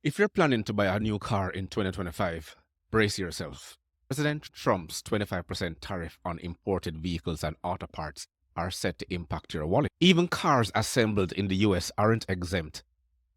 If you're planning to buy a new car in 2025, brace yourself. President Trump's 25% tariff on imported vehicles and auto parts are set to impact your wallet. Even cars assembled in the US aren't exempt.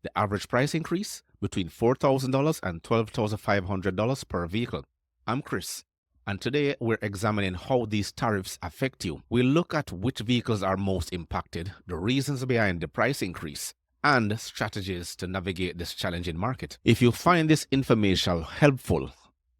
The average price increase between $4,000 and $12,500 per vehicle. I'm Chris, and today we're examining how these tariffs affect you. We'll look at which vehicles are most impacted, the reasons behind the price increase, and strategies to navigate this challenging market. If you find this information helpful,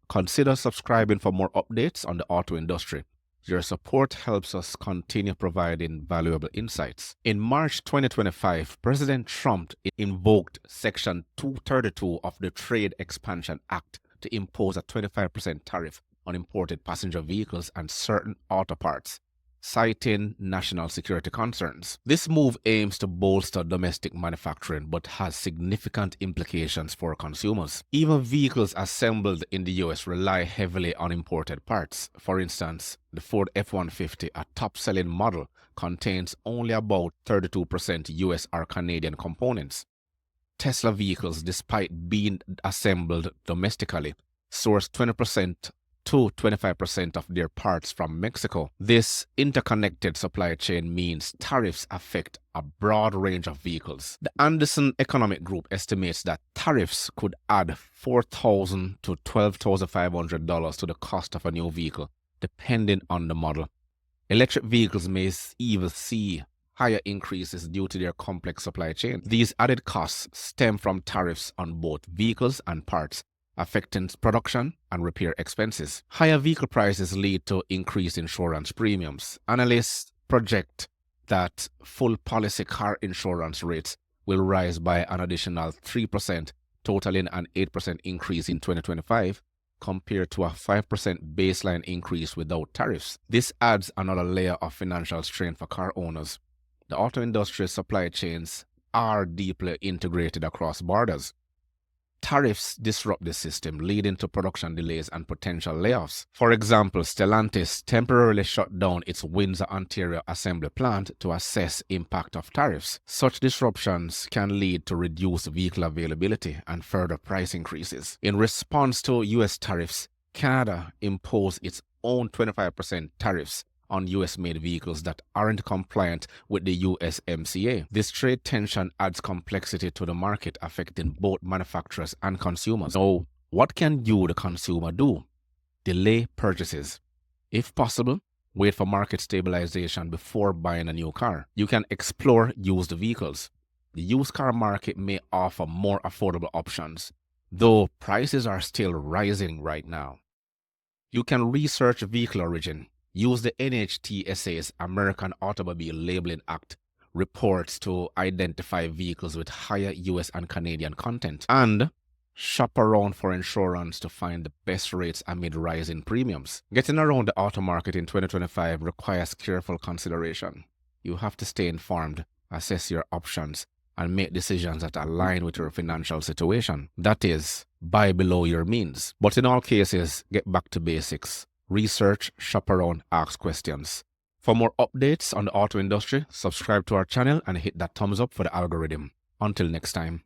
consider subscribing for more updates on the auto industry. Your support helps us continue providing valuable insights. In March 2025, President Trump invoked Section 232 of the Trade Expansion Act to impose a 25% tariff on imported passenger vehicles and certain auto parts, citing national security concerns. This move aims to bolster domestic manufacturing but has significant implications for consumers. Even vehicles assembled in the US rely heavily on imported parts. For instance, the Ford F-150, a top-selling model, contains only about 32% US or Canadian components. Tesla vehicles, despite being assembled domestically, source 20% to 25% of their parts from Mexico. This interconnected supply chain means tariffs affect a broad range of vehicles. The Anderson Economic Group estimates that tariffs could add $4,000 to $12,500 to the cost of a new vehicle, depending on the model. Electric vehicles may even see higher increases due to their complex supply chain. These added costs stem from tariffs on both vehicles and parts, affecting production and repair expenses. Higher vehicle prices lead to increased insurance premiums. Analysts project that full policy car insurance rates will rise by an additional 3%, totaling an 8% increase in 2025, compared to a 5% baseline increase without tariffs. This adds another layer of financial strain for car owners. The auto industry's supply chains are deeply integrated across borders. Tariffs disrupt the system, leading to production delays and potential layoffs. For example, Stellantis temporarily shut down its Windsor, Ontario assembly plant to assess impact of tariffs. Such disruptions can lead to reduced vehicle availability and further price increases. In response to US tariffs, Canada imposed its own 25% tariffs on US-made vehicles that aren't compliant with the USMCA. This trade tension adds complexity to the market, affecting both manufacturers and consumers. So, what can you, the consumer, do? Delay purchases. If possible, wait for market stabilization before buying a new car. You can explore used vehicles. The used car market may offer more affordable options, though prices are still rising right now. You can research vehicle origin. Use the NHTSA's American Automobile Labeling Act reports to identify vehicles with higher US and Canadian content, and shop around for insurance to find the best rates amid rising premiums. Getting around the auto market in 2025 requires careful consideration. You have to stay informed, assess your options, and make decisions that align with your financial situation. That is, buy below your means. But in all cases, get back to basics. Research, shop around, ask questions. For more updates on the auto industry, subscribe to our channel and hit that thumbs up for the algorithm. Until next time.